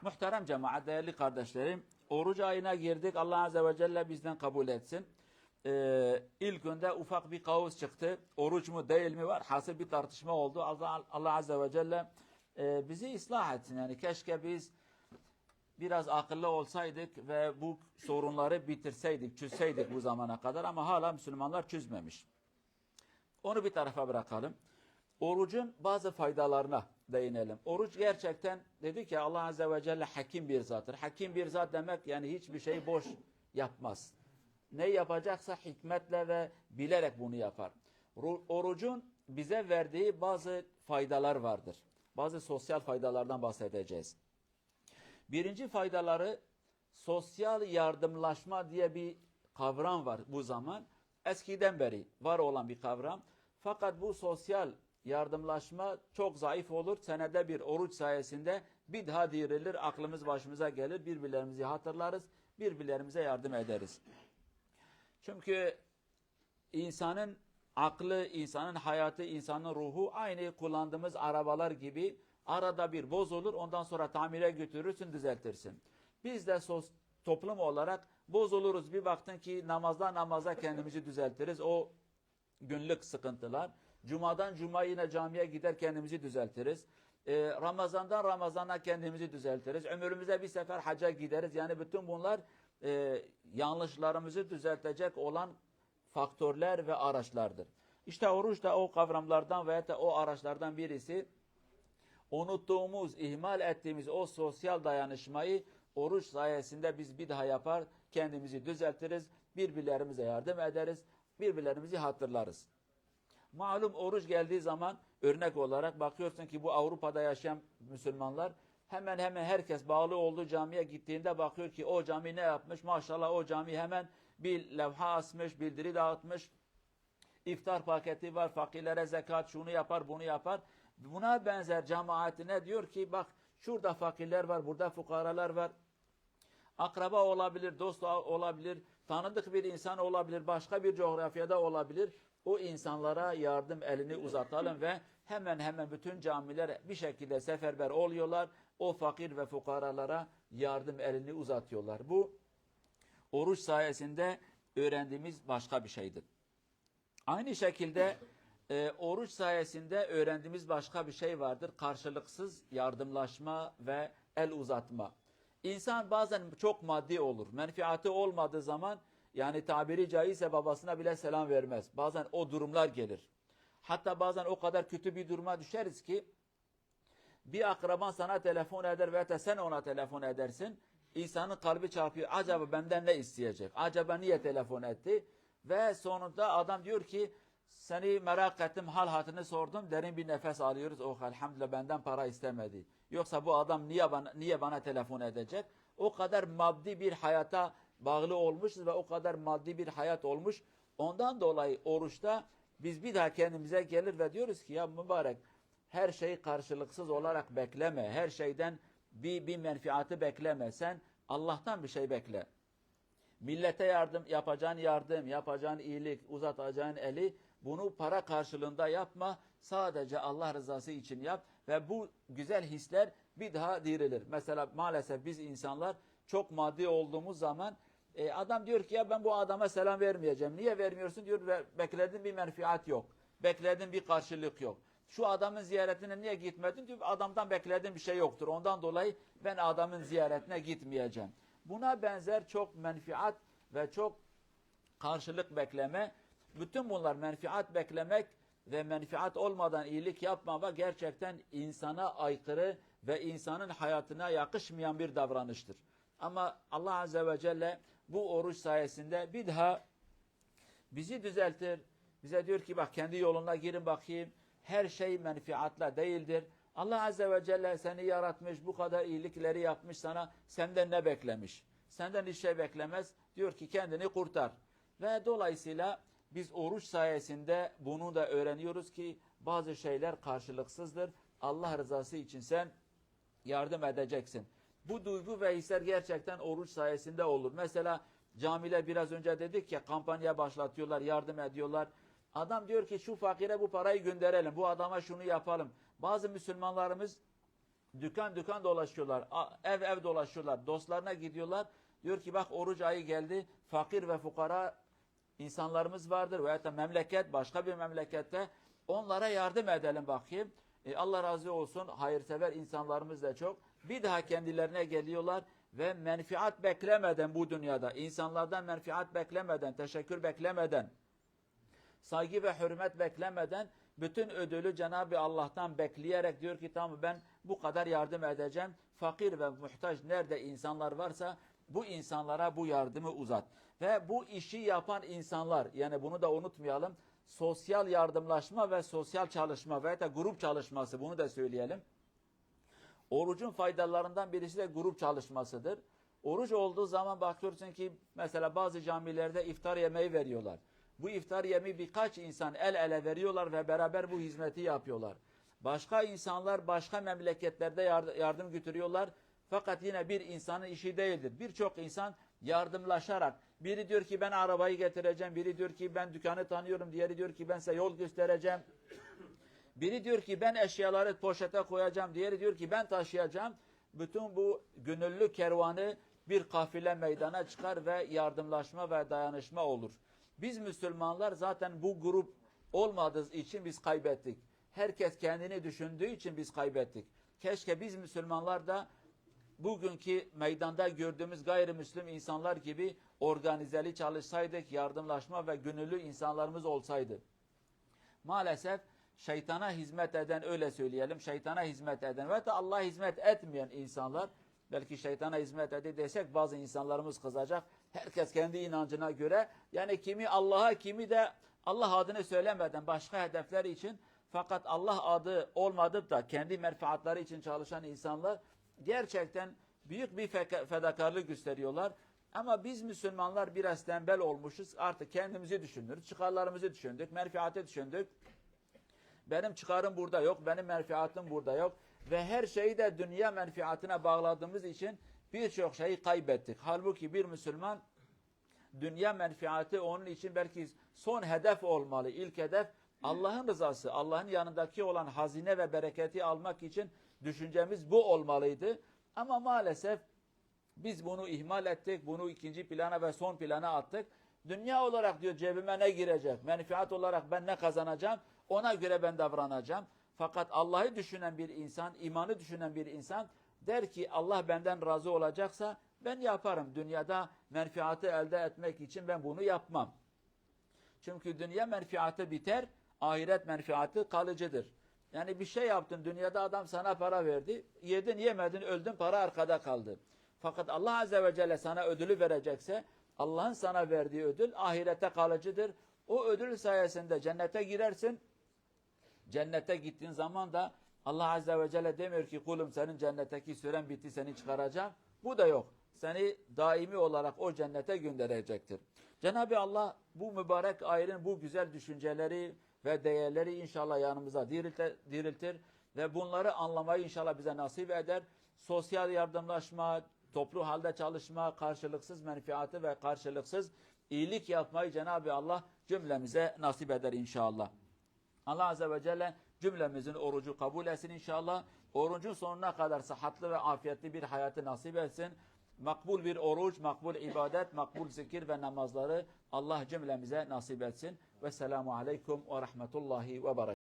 Muhterem cemaat, değerli kardeşlerim, oruç ayına girdik. Allah Azze ve Celle bizden kabul etsin. İlk günde ufak bir kaos çıktı. Oruç mu değil mi var? Hasıl bir tartışma oldu. Allah Azze ve Celle bizi ıslah etsin. Yani keşke biz biraz akıllı olsaydık ve bu sorunları bitirseydik, çözseydik bu zamana kadar, ama hala Müslümanlar çözmemiş. Onu bir tarafa bırakalım. Orucun bazı faydalarına değinelim. Oruç gerçekten, dedik ya, Allah Azze ve Celle hakim bir zattır. Hakim bir zat demek yani hiçbir şeyi boş yapmaz. Ne yapacaksa hikmetle ve bilerek bunu yapar. Orucun bize verdiği bazı faydalar vardır. Bazı sosyal faydalardan bahsedeceğiz. Birinci faydaları, sosyal yardımlaşma diye bir kavram var bu zaman. Eskiden beri var olan bir kavram. Fakat bu sosyal yardımlaşma çok zayıf olur. Senede bir oruç sayesinde bir daha dirilir, aklımız başımıza gelir, birbirlerimizi hatırlarız, birbirlerimize yardım ederiz. Çünkü insanın aklı, insanın hayatı, insanın ruhu aynı kullandığımız arabalar gibi arada bir bozulur, ondan sonra tamire götürürsün, düzeltirsin. Biz de toplum olarak bozuluruz. Bir baktın ki namazdan namaza kendimizi düzeltiriz. O günlük sıkıntılar. Cumadan cumaya yine camiye gider kendimizi düzeltiriz. Ramazandan Ramazana kendimizi düzeltiriz. Ömrümüze bir sefer hacca gideriz. Yani bütün bunlar yanlışlarımızı düzeltecek olan faktörler ve araçlardır. İşte oruç da o kavramlardan veya da o araçlardan birisi. Unuttuğumuz, ihmal ettiğimiz o sosyal dayanışmayı oruç sayesinde biz bir daha yapar, kendimizi düzeltiriz, birbirlerimize yardım ederiz, birbirlerimizi hatırlarız. Malum oruç geldiği zaman örnek olarak bakıyorsun ki bu Avrupa'da yaşayan Müslümanlar hemen hemen herkes bağlı olduğu camiye gittiğinde bakıyor ki o cami ne yapmış? Maşallah o cami hemen bir levha asmış, bildiri dağıtmış, iftar paketi var, fakirlere zekat, şunu yapar, bunu yapar. Buna benzer cemaatine diyor ki bak şurada fakirler var, burada fukaralar var. Akraba olabilir, dost olabilir, tanıdık bir insan olabilir, başka bir coğrafyada olabilir. O insanlara yardım elini uzatalım ve hemen hemen bütün camiler bir şekilde seferber oluyorlar. O fakir ve fukaralara yardım elini uzatıyorlar. Bu oruç sayesinde öğrendiğimiz başka bir şeydir. Aynı şekilde oruç sayesinde öğrendiğimiz başka bir şey vardır. Karşılıksız yardımlaşma ve el uzatma. İnsan bazen çok maddi olur. Menfaati olmadığı zaman yani tabiri caizse babasına bile selam vermez. Bazen o durumlar gelir. Hatta bazen o kadar kötü bir duruma düşeriz ki bir akraban sana telefon eder veya da sen ona telefon edersin. İnsanın kalbi çarpıyor. Acaba benden ne isteyecek? Acaba niye telefon etti? Ve sonunda adam diyor ki seni merak ettim, hal hatını sordum, derin bir nefes alıyoruz. Oh elhamdülillah benden para istemedi. Yoksa bu adam niye bana telefon edecek? O kadar maddi bir hayata bağlı olmuşuz ve o kadar maddi bir hayat olmuş. Ondan dolayı oruçta biz bir daha kendimize gelir ve diyoruz ki ya mübarek her şeyi karşılıksız olarak bekleme. Her şeyden bir menfaati bekleme. Sen Allah'tan bir şey bekle. Millete yapacağın iyilik, uzatacağın eli, bunu para karşılığında yapma. Sadece Allah rızası için yap ve bu güzel hisler bir daha dirilir. Mesela maalesef biz insanlar çok maddi olduğumuz zaman adam diyor ki ya ben bu adama selam vermeyeceğim. Niye vermiyorsun diyor, beklediğin bir menfaat yok. Beklediğin bir karşılık yok. Şu adamın ziyaretine niye gitmedin diyor, adamdan beklediğim bir şey yoktur. Ondan dolayı ben adamın ziyaretine gitmeyeceğim. Buna benzer çok menfaat ve çok karşılık bekleme, bütün bunlar menfaat beklemek ve menfaat olmadan iyilik yapmamak gerçekten insana aykırı ve insanın hayatına yakışmayan bir davranıştır. Ama Allah Azze ve Celle bu oruç sayesinde bir daha bizi düzeltir. Bize diyor ki bak kendi yoluna girin bakayım. Her şey menfaatla değildir. Allah Azze ve Celle seni yaratmış, bu kadar iyilikleri yapmış sana. Senden ne beklemiş? Senden hiç şey beklemez. Diyor ki kendini kurtar. Ve dolayısıyla biz oruç sayesinde bunu da öğreniyoruz ki bazı şeyler karşılıksızdır. Allah rızası için sen yardım edeceksin. Bu duygu ve hisler gerçekten oruç sayesinde olur. Mesela camiler biraz önce dedik ya, kampanya başlatıyorlar, yardım ediyorlar. Adam diyor ki şu fakire bu parayı gönderelim, bu adama şunu yapalım. Bazı Müslümanlarımız Dükkan dükkan dolaşıyorlar, ev ev dolaşıyorlar, dostlarına gidiyorlar. Diyor ki bak oruç ayı geldi, fakir ve fukara insanlarımız vardır veyahut da memleket, başka bir memlekette onlara yardım edelim bakayım. Allah razı olsun, hayırsever insanlarımız da çok. Bir daha kendilerine geliyorlar ve menfiat beklemeden bu dünyada, insanlardan menfiat beklemeden, teşekkür beklemeden, saygı ve hürmet beklemeden bütün ödülü Cenab-ı Allah'tan bekleyerek diyor ki tamam ben bu kadar yardım edeceğim. Fakir ve muhtaç nerede insanlar varsa bu insanlara bu yardımı uzat. Ve bu işi yapan insanlar, yani bunu da unutmayalım, sosyal yardımlaşma ve sosyal çalışma veya da grup çalışması, bunu da söyleyelim. Orucun faydalarından birisi de grup çalışmasıdır. Oruç olduğu zaman bakıyorsun ki mesela bazı camilerde iftar yemeği veriyorlar. Bu iftar yemeği birkaç insan el ele veriyorlar ve beraber bu hizmeti yapıyorlar. Başka insanlar başka memleketlerde yardım götürüyorlar. Fakat yine bir insanın işi değildir. Birçok insan yardımlaşarak, biri diyor ki ben arabayı getireceğim, biri diyor ki ben dükkanı tanıyorum, diğeri diyor ki ben size yol göstereceğim. Biri diyor ki ben eşyaları poşete koyacağım, diğeri diyor ki ben taşıyacağım. Bütün bu gönüllü kervanı bir kafile meydana çıkar ve yardımlaşma ve dayanışma olur. Biz Müslümanlar zaten bu grup olmadığı için biz kaybettik. Herkes kendini düşündüğü için biz kaybettik. Keşke biz Müslümanlar da bugünkü meydanda gördüğümüz gayrimüslim insanlar gibi organizeli çalışsaydık, yardımlaşma ve gönüllü insanlarımız olsaydı. Maalesef şeytana hizmet eden, öyle söyleyelim, şeytana hizmet eden ve de Allah'a hizmet etmeyen insanlar, belki şeytana hizmet edi desek bazı insanlarımız kızacak. Herkes kendi inancına göre, yani kimi Allah'a, kimi de Allah adını söylemeden başka hedefler için, fakat Allah adı olmadıp da kendi menfaatleri için çalışan insanlar gerçekten büyük bir fedakarlık gösteriyorlar. Ama biz Müslümanlar biraz tembel olmuşuz. Artık kendimizi düşünürüz, çıkarlarımızı düşündük, menfaati düşündük. Benim çıkarım burada yok, benim menfaatım burada yok. Ve her şeyi de dünya menfaatine bağladığımız için birçok şeyi kaybettik. Halbuki bir Müslüman dünya menfaati onun için belki son hedef olmalı. İlk hedef Allah'ın rızası, Allah'ın yanındaki olan hazine ve bereketi almak için düşüncemiz bu olmalıydı. Ama maalesef biz bunu ihmal ettik, bunu ikinci plana ve son plana attık. Dünya olarak diyor cebime ne girecek, menfaat olarak ben ne kazanacağım, ona göre ben davranacağım. Fakat Allah'ı düşünen bir insan, imanı düşünen bir insan der ki Allah benden razı olacaksa ben yaparım. Dünyada menfaati elde etmek için ben bunu yapmam. Çünkü dünya menfaati biter, ahiret menfaati kalıcıdır. Yani bir şey yaptın, dünyada adam sana para verdi, yedin yemedin öldün, para arkada kaldı. Fakat Allah Azze ve Celle sana ödülü verecekse, Allah'ın sana verdiği ödül ahirete kalıcıdır. O ödül sayesinde cennete girersin. Cennete gittiğin zaman da Allah Azze ve Celle demiyor ki kulum senin cennetteki süren bitti, seni çıkaracağım. Bu da yok. Seni daimi olarak o cennete gönderecektir. Cenab-ı Allah bu mübarek ayının bu güzel düşünceleri ve değerleri inşallah yanımıza diriltir ve bunları anlamayı inşallah bize nasip eder. Sosyal yardımlaşma, toplu halde çalışma, karşılıksız menfaati ve karşılıksız iyilik yapmayı Cenab-ı Allah cümlemize nasip eder inşallah. Allah Azze ve Celle cümlemizin orucu kabul etsin inşallah. Orucun sonuna kadar sıhhatli ve afiyetli bir hayatı nasip etsin. Makbul bir oruç, makbul ibadet, makbul zikir ve namazları Allah cümlemize nasip etsin. Vesselamu aleyküm ve rahmetullahi ve berekatuhu.